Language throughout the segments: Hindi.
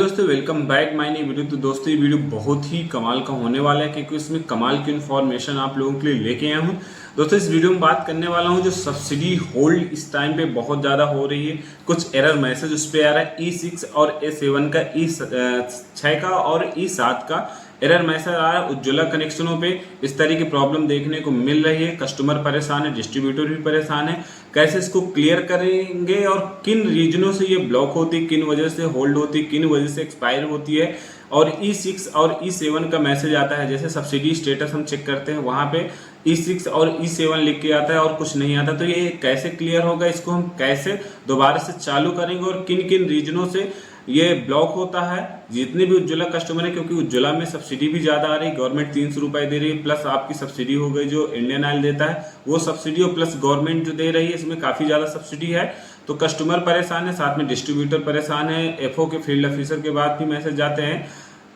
दोस्तों, welcome back my new video. तो दोस्तों, ये वीडियो बहुत ही कमाल का होने वाला है क्योंकि इसमें कमाल की इन्फॉर्मेशन आप लोगों के लिए लेके आया हूँ। दोस्तों, इस वीडियो में बात करने वाला हूँ जो सब्सिडी होल्ड इस टाइम पे बहुत ज़्यादा हो रही है। कुछ एरर मैसेज उस पर आ रहा है E6 और A7 का, E6 का और E7 का एरर मैसेज आ रहा है। उज्ज्वला कनेक्शनों पे इस तरह की प्रॉब्लम देखने को मिल रही है। कस्टमर परेशान है, डिस्ट्रीब्यूटर भी परेशान है। कैसे इसको क्लियर करेंगे और किन रीजनों से ये ब्लॉक होती है, किन वजह से होल्ड होती है, किन वजह से एक्सपायर होती है। और E6 और E7 का मैसेज आता है, जैसे सब्सिडी स्टेटस हम चेक करते हैं वहां पे E6 और E7 लिख के आता है और कुछ नहीं आता। तो ये कैसे क्लियर होगा, इसको हम कैसे दोबारा से चालू करेंगे और किन किन रीजनों से ये ब्लॉक होता है। जितने भी उज्ज्वला कस्टमर है, क्योंकि उज्ज्वला में सब्सिडी भी ज्यादा आ रही है, गवर्नमेंट 300 रुपए दे रही है, प्लस आपकी सब्सिडी हो गई जो इंडियन ऑयल देता है वो सब्सिडी, और प्लस गवर्नमेंट जो दे रही है इसमें काफी ज्यादा सब्सिडी है। तो कस्टमर परेशान है, साथ में डिस्ट्रीब्यूटर परेशान है, एफओ के फील्ड ऑफिसर के बाद भी मैसेज जाते हैं,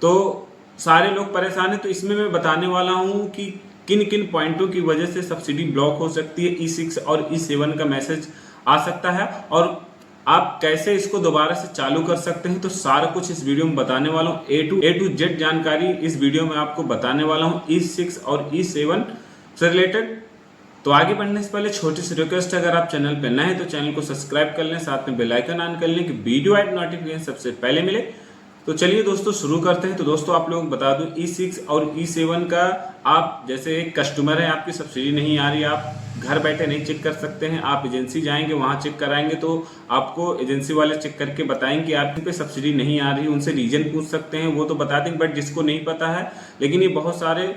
तो सारे लोग परेशान है। तो इसमें मैं बताने वाला हूँ कि किन किन पॉइंटों की वजह से सब्सिडी ब्लॉक हो सकती है, E6 और E7 का मैसेज आ सकता है और आप कैसे इसको दोबारा से चालू कर सकते हैं। तो सारा कुछ इस वीडियो में बताने वाला हूँ, A to Z जानकारी इस वीडियो में आपको बताने वाला हूँ E6 और E7 से रिलेटेड। तो आगे बढ़ने से पहले छोटी सी रिक्वेस्ट है, अगर आप चैनल पे नए हैं तो चैनल को सब्सक्राइब कर लें, साथ में बेल आइकन ऑन कर लें कि वीडियो ऐड नोटिफिकेशन सबसे पहले मिले। तो चलिए दोस्तों शुरू करते हैं। तो दोस्तों, आप लोगों को बता दूं E6 और E7 का, आप जैसे एक कस्टमर है, आपकी सब्सिडी नहीं आ रही, आप घर बैठे नहीं चेक कर सकते हैं, आप एजेंसी जाएंगे वहां चेक कराएंगे तो आपको एजेंसी वाले चेक करके बताएंगे कि आपके पे सब्सिडी नहीं आ रही। उनसे रीजन पूछ सकते हैं, वो तो बता देंगे। बट जिसको नहीं पता है, लेकिन ये बहुत सारे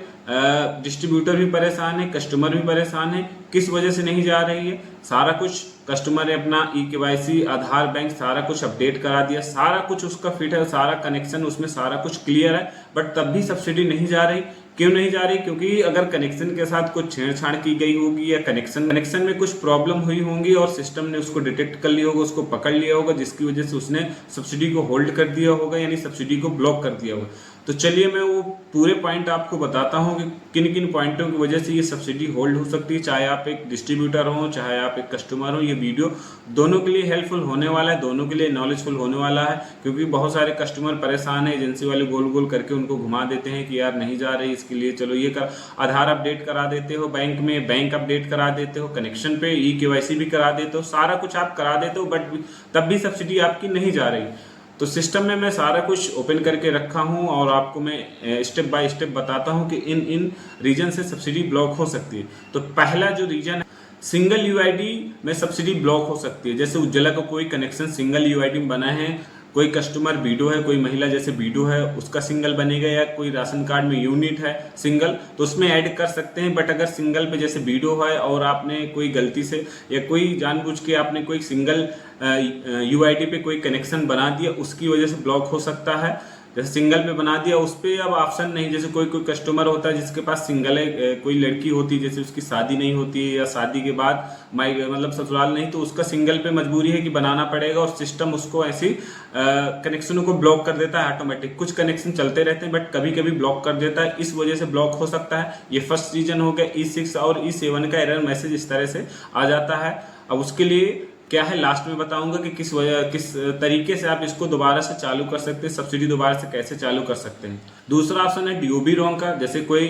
डिस्ट्रीब्यूटर भी परेशान है, कस्टमर भी परेशान है, किस वजह से नहीं जा रही है। सारा कुछ कस्टमर ने अपना eKYC, आधार, बैंक सारा कुछ अपडेट करा दिया, सारा कुछ उसका फिट है, सारा कनेक्शन उसमें सारा कुछ क्लियर है, बट तब भी सब्सिडी नहीं जा रही। क्यों नहीं जा रही? क्योंकि अगर कनेक्शन के साथ कुछ छेड़छाड़ की गई होगी या कनेक्शन में कुछ प्रॉब्लम हुई होंगी और सिस्टम ने उसको डिटेक्ट कर लिया होगा, उसको पकड़ लिया होगा, जिसकी वजह से उसने सब्सिडी को होल्ड कर दिया होगा, यानी सब्सिडी को ब्लॉक कर दिया होगा। तो चलिए मैं वो पूरे पॉइंट आपको बताता हूँ कि किन किन पॉइंटों की वजह से ये सब्सिडी होल्ड हो सकती है। चाहे आप एक डिस्ट्रीब्यूटर हो, चाहे आप एक कस्टमर हो, ये वीडियो दोनों के लिए हेल्पफुल होने वाला है, दोनों के लिए नॉलेजफुल होने वाला है। क्योंकि बहुत सारे कस्टमर परेशान है, एजेंसी वाले गोल गोल करके उनको घुमा देते हैं कि यार नहीं जा रही, इसके लिए चलो ये कर, आधार अपडेट करा देते हो, बैंक में बैंक अपडेट करा देते हो, कनेक्शन पे eKYC भी करा देते हो, सारा कुछ आप करा देते हो, बट तब भी सब्सिडी आपकी नहीं जा रही। तो सिस्टम में मैं सारा कुछ ओपन करके रखा हूं और आपको मैं स्टेप बाय स्टेप बताता हूं कि इन रीजन से सब्सिडी ब्लॉक हो सकती है। तो पहला जो रीजन है, सिंगल यूआईडी में सब्सिडी ब्लॉक हो सकती है। जैसे उज्ज्वला का कोई कनेक्शन सिंगल यूआईडी में बना है, कोई कस्टमर बीडो है, कोई महिला जैसे बीडो है उसका सिंगल बनेगा, या कोई राशन कार्ड में यूनिट है सिंगल, तो उसमें ऐड कर सकते हैं। बट अगर सिंगल पे जैसे बीडो है और आपने कोई गलती से या कोई जानबूझ के आपने कोई सिंगल यूआईडी पे कोई कनेक्शन बना दिया, उसकी वजह से ब्लॉक हो सकता है। जैसे सिंगल पे बना दिया, उस पर अब ऑप्शन नहीं, जैसे कोई कोई कस्टमर होता है जिसके पास सिंगल है, कोई लड़की होती है जैसे उसकी शादी नहीं होती है या शादी के बाद मतलब ससुराल नहीं, तो उसका सिंगल पे मजबूरी है कि बनाना पड़ेगा और सिस्टम उसको ऐसी कनेक्शनों को ब्लॉक कर देता है ऑटोमेटिक। कुछ कनेक्शन चलते रहते हैं बट कभी कभी ब्लॉक कर देता है, इस वजह से ब्लॉक हो सकता है। ये फर्स्ट रीजन हो गया। E6 और E7 का एरर मैसेज इस तरह से आ जाता है। अब उसके लिए क्या है लास्ट में बताऊंगा कि किस तरीके से आप इसको दोबारा से चालू कर सकते हैं, सब्सिडी दोबारा से कैसे चालू कर सकते हैं। दूसरा ऑप्शन है DOB रॉन्ग का। जैसे कोई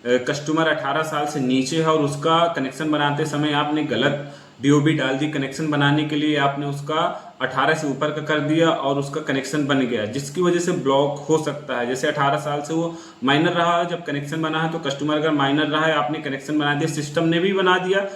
कस्टमर 18 साल से नीचे है और उसका कनेक्शन बनाते समय आपने गलत DOB डाल दी। कनेक्शन बनाने के लिए आपने उसका 18 से ऊपर का कर दिया और उसका कनेक्शन बन गया, जिसकी वजह से ब्लॉक हो सकता है। जैसे 18 साल से वो माइनर रहा है जब कनेक्शन बना है, तो कस्टमर अगर माइनर रहा है, आपने कनेक्शन बना दिया, सिस्टम ने भी बना दिया,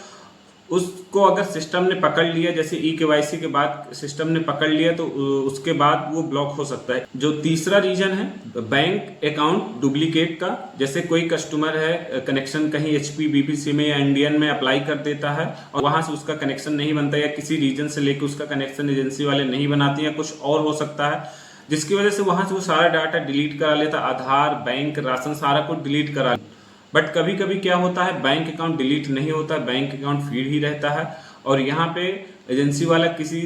उसको अगर सिस्टम ने पकड़ लिया, जैसे eKYC के बाद सिस्टम ने पकड़ लिया, तो उसके बाद वो ब्लॉक हो सकता है। जो तीसरा रीजन है बैंक अकाउंट डुप्लीकेट का। जैसे कोई कस्टमर है, कनेक्शन कहीं HP BPC में या इंडियन में अप्लाई कर देता है और वहां से उसका कनेक्शन नहीं बनता, या किसी रीजन से लेकर उसका कनेक्शन एजेंसी वाले नहीं बनाते, या कुछ और हो सकता है, जिसकी वजह से वहां से वो सारा डाटा डिलीट करा लेता, आधार, बैंक, राशन सारा कुछ डिलीट करा। बट कभी कभी क्या होता है, बैंक अकाउंट डिलीट नहीं होता, बैंक अकाउंट फीड ही रहता है। और यहाँ पे एजेंसी वाला किसी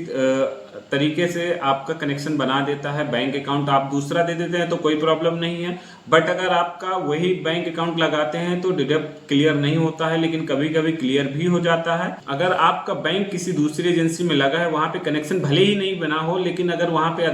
तरीके से आपका कनेक्शन बना देता है, बैंक अकाउंट आप दूसरा दे देते हैं तो कोई प्रॉब्लम नहीं है। बट अगर आपका वही बैंक अकाउंट लगाते हैं तो डिडक्ट क्लियर नहीं होता है, लेकिन कभी कभी क्लियर भी हो जाता है। अगर आपका बैंक किसी दूसरी एजेंसी में लगा है, वहां पे कनेक्शन भले ही नहीं बना हो, लेकिन अगर वहां पे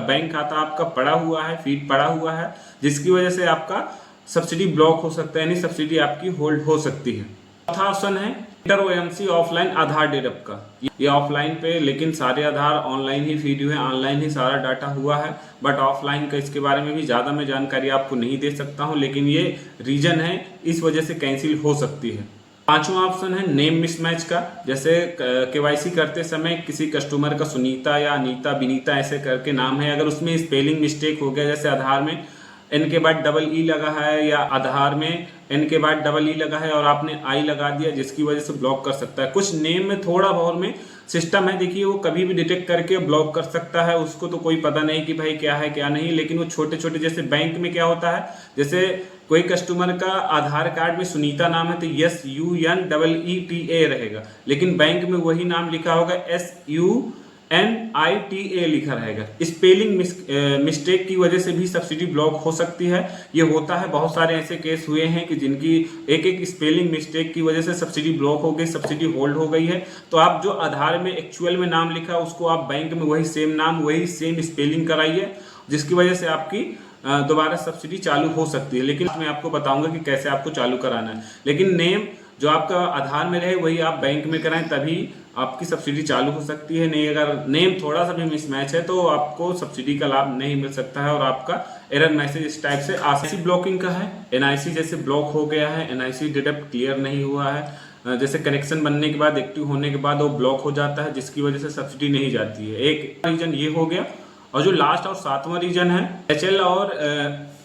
बैंक खाता आपका पड़ा हुआ है, फीड पड़ा हुआ है, जिसकी वजह से आपका सब्सिडी ब्लॉक हो सकता है, यानी सब्सिडी आपकी होल्ड हो सकती है। चौथा ऑप्शन है इंटर ओएमसी ऑफलाइन आधार डेडअप का। ये ऑफलाइन पे, लेकिन सारे आधार ऑनलाइन ही फीड हुए, ऑनलाइन ही सारा डाटा हुआ है। बट ऑफलाइन का इसके बारे में भी ज़्यादा मैं जानकारी आपको नहीं दे सकता हूँ, लेकिन ये रीजन है, इस वजह से कैंसिल हो सकती है। पांचवा ऑप्शन है नेम मिसमैच का। जैसे केवाईसी करते समय किसी कस्टमर का सुनीता या अनीता, विनीता ऐसे करके नाम है, अगर उसमें स्पेलिंग मिस्टेक हो गया, जैसे आधार में एन के बाद डबल ई लगा है या आधार में एन के बाद डबल ई लगा है और आपने आई लगा दिया, जिसकी वजह से ब्लॉक कर सकता है। कुछ नेम में थोड़ा बहुत में सिस्टम है, देखिए वो कभी भी डिटेक्ट करके ब्लॉक कर सकता है, उसको तो कोई पता नहीं कि भाई क्या है क्या नहीं। लेकिन वो छोटे छोटे, जैसे बैंक में क्या होता है, जैसे कोई कस्टमर का आधार कार्ड में सुनीता नाम है तो SUNEETA रहेगा, लेकिन बैंक में वही नाम लिखा होगा SUNITA लिखा रहेगा। स्पेलिंग मिस्टेक की वजह से भी सब्सिडी ब्लॉक हो सकती है। ये होता है, बहुत सारे ऐसे केस हुए हैं कि जिनकी एक एक स्पेलिंग मिस्टेक की वजह से सब्सिडी ब्लॉक हो गई, सब्सिडी होल्ड हो गई है। तो आप जो आधार में एक्चुअल में नाम लिखा उसको आप बैंक में वही सेम नाम, वही सेम स्पेलिंग कराइए, जिसकी वजह से आपकी दोबारा सब्सिडी चालू हो सकती है। लेकिन मैं आपको बताऊंगा कि कैसे आपको चालू कराना है। लेकिन नेम जो आपका आधार में रहे वही आप बैंक में कराएं, तभी आपकी सब्सिडी चालू हो सकती है। नहीं, अगर नेम थोड़ा सा भी मिसमैच है तो आपको सब्सिडी का लाभ नहीं मिल सकता है और आपका एरर मैसेज इस टाइप से आ सकता है। ब्लॉकिंग का है, एनआईसी जैसे ब्लॉक हो गया है, एनआईसी डिडक्ट क्लियर नहीं हुआ है, जैसे कनेक्शन बनने के बाद, एक्टिव होने के बाद वो ब्लॉक हो जाता है, जिसकी वजह से सब्सिडी नहीं जाती है। एक रीजन ये हो गया। और जो लास्ट और सातवां रीजन है HL और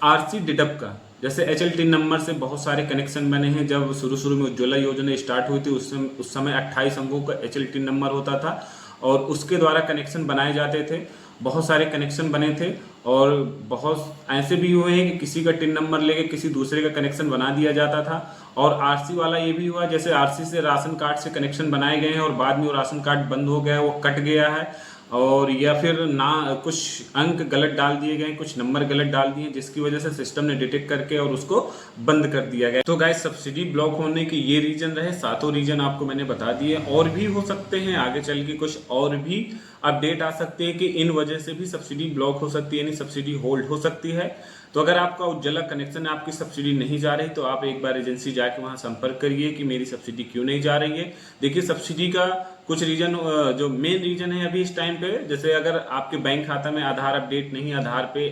RC डिडक्ट का। जैसे HL टिन नंबर से बहुत सारे कनेक्शन बने हैं। जब शुरू में उज्ज्वला योजना स्टार्ट हुई थी उस समय 28 अंकों का HL टिन नंबर होता था और उसके द्वारा कनेक्शन बनाए जाते थे। बहुत सारे कनेक्शन बने थे और बहुत ऐसे भी हुए हैं कि किसी का टिन नंबर लेके किसी दूसरे का कनेक्शन बना दिया जाता था। और RC वाला ये भी हुआ, जैसे RC से राशन कार्ड से कनेक्शन बनाए गए हैं और बाद में वो राशन कार्ड बंद हो गया, वो कट गया है, और या फिर ना कुछ अंक गलत डाल दिए गए, कुछ नंबर गलत डाल दिए, जिसकी वजह से सिस्टम ने डिटेक्ट करके और उसको बंद कर दिया गया। तो गाइस, सब्सिडी ब्लॉक होने के ये रीजन रहे, सातों रीजन आपको मैंने बता दिए। और भी हो सकते हैं, आगे चल के कुछ और भी अपडेट आ सकते हैं कि इन वजह से भी सब्सिडी ब्लॉक हो सकती है, यानी सब्सिडी होल्ड हो सकती है। तो अगर आपका उज्ज्वला कनेक्शन है, आपकी सब्सिडी नहीं जा रही, तो आप एक बार एजेंसी जाके वहां संपर्क करिए कि मेरी सब्सिडी क्यों नहीं जा रही है। देखिए, सब्सिडी का कुछ रीजन, जो मेन रीजन है अभी इस टाइम पे, जैसे अगर आपके बैंक खाता में आधार अपडेट नहीं है, आधार पे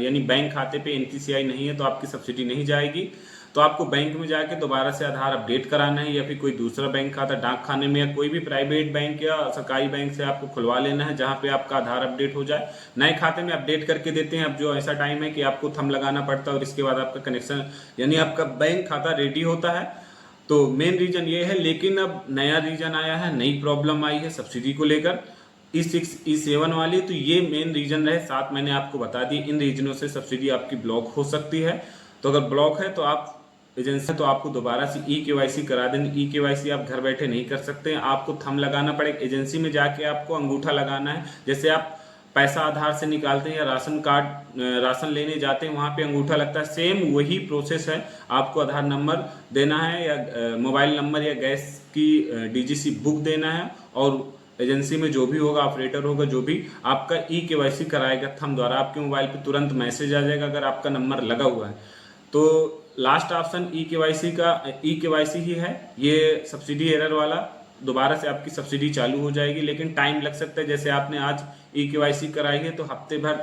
यानी बैंक खाते पे NPCI नहीं है, तो आपकी सब्सिडी नहीं जाएगी। तो आपको बैंक में जाके दोबारा से आधार अपडेट कराना है, या फिर कोई दूसरा बैंक खाता डाक खाने में या कोई भी प्राइवेट बैंक या सरकारी बैंक से आपको खुलवा लेना है, जहां पे आपका आधार अपडेट हो जाए। नए खाते में अपडेट करके देते हैं। अब जो ऐसा टाइम है कि आपको थंब लगाना पड़ता है और इसके बाद आपका कनेक्शन यानी आपका बैंक खाता रेडी होता है। तो मेन रीजन ये है। लेकिन अब नया रीजन आया है, नई प्रॉब्लम आई है सब्सिडी को लेकर, E6 E7 वाली। तो ये मेन रीजन रहे, 7 मैंने आपको बता दी। इन रीजनों से सब्सिडी आपकी ब्लॉक हो सकती है। तो अगर ब्लॉक है तो आप एजेंसी, तो आपको दोबारा से EKYC करा देंगे। EKYC आप घर बैठे नहीं कर सकते हैं, आपको थंब लगाना पड़ेगा। एजेंसी में जाके आपको अंगूठा लगाना है। जैसे आप पैसा आधार से निकालते हैं या राशन कार्ड राशन लेने जाते हैं, वहां पे अंगूठा लगता है, सेम वही प्रोसेस है। आपको आधार नंबर देना है या मोबाइल नंबर या गैस की DGC बुक देना है, और एजेंसी में जो भी होगा, ऑपरेटर होगा, जो भी आपका EKYC कराएगा थंब द्वारा, आपके मोबाइल पे तुरंत मैसेज आ जाएगा अगर आपका नंबर लगा हुआ है। तो लास्ट ऑप्शन EKYC ही है। ये सब्सिडी एरर वाला, दोबारा से आपकी सब्सिडी चालू हो जाएगी, लेकिन टाइम लग सकता है। जैसे आपने आज EKYC कराई है तो हफ्ते भर,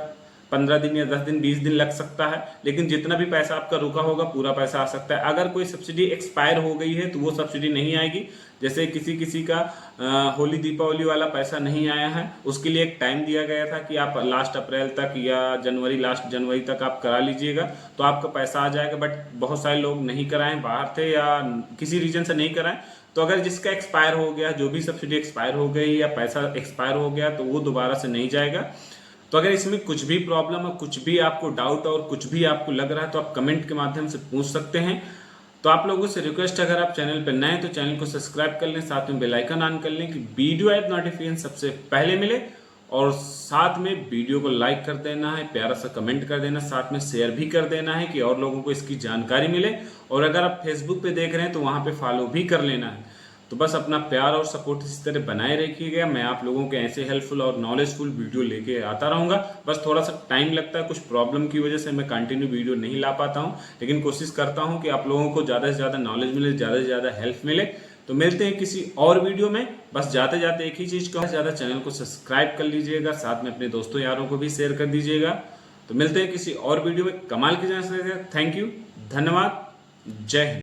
15 दिन या 10 दिन 20 दिन लग सकता है, लेकिन जितना भी पैसा आपका रुका होगा पूरा पैसा आ सकता है। अगर कोई सब्सिडी एक्सपायर हो गई है तो वो सब्सिडी नहीं आएगी। जैसे किसी का होली दीपावली वाला पैसा नहीं आया है, उसके लिए एक टाइम दिया गया था कि आप लास्ट अप्रैल तक या लास्ट जनवरी तक आप करा लीजिएगा तो आपका पैसा आ जाएगा। बट बहुत सारे लोग नहीं कराएं, बाहर थे या किसी रीजन से नहीं कराएं। तो अगर जिसका एक्सपायर हो गया, जो भी सब्सिडी एक्सपायर हो गई या पैसा एक्सपायर हो गया, तो वो दोबारा से नहीं जाएगा। तो अगर इसमें कुछ भी प्रॉब्लम है, कुछ भी आपको डाउट और कुछ भी आपको लग रहा है, तो आप कमेंट के माध्यम से पूछ सकते हैं। तो आप लोगों से रिक्वेस्ट, अगर आप चैनल पर नए हैं तो चैनल को सब्सक्राइब कर लें, साथ में बेल आइकन ऑन कर लें कि वीडियो ऐप नोटिफिकेशन सबसे पहले मिले, और साथ में वीडियो को लाइक कर देना है, प्यारा सा कमेंट कर देना, साथ में शेयर भी कर देना है कि और लोगों को इसकी जानकारी मिले। और अगर आप फेसबुक पे देख रहे हैं तो वहाँ पे फॉलो भी कर लेना है। तो बस अपना प्यार और सपोर्ट इस तरह बनाए रखिएगा। मैं आप लोगों के ऐसे हेल्पफुल और नॉलेजफुल वीडियो लेके आता रहूँगा। बस थोड़ा सा टाइम लगता है, कुछ प्रॉब्लम की वजह से मैं कंटिन्यू वीडियो नहीं ला पाता हूँ, लेकिन कोशिश करता हूँ कि आप लोगों को ज़्यादा से ज़्यादा नॉलेज मिले, ज़्यादा से ज़्यादा हेल्प मिले। तो मिलते हैं किसी और वीडियो में। बस जाते जाते एक ही चीज़ का, ज़्यादा चैनल को सब्सक्राइब कर लीजिएगा, साथ में अपने दोस्तों यारों को भी शेयर कर दीजिएगा। तो मिलते हैं किसी और वीडियो में कमाल की जानकारी। थैंक यू, धन्यवाद, जय हिंद।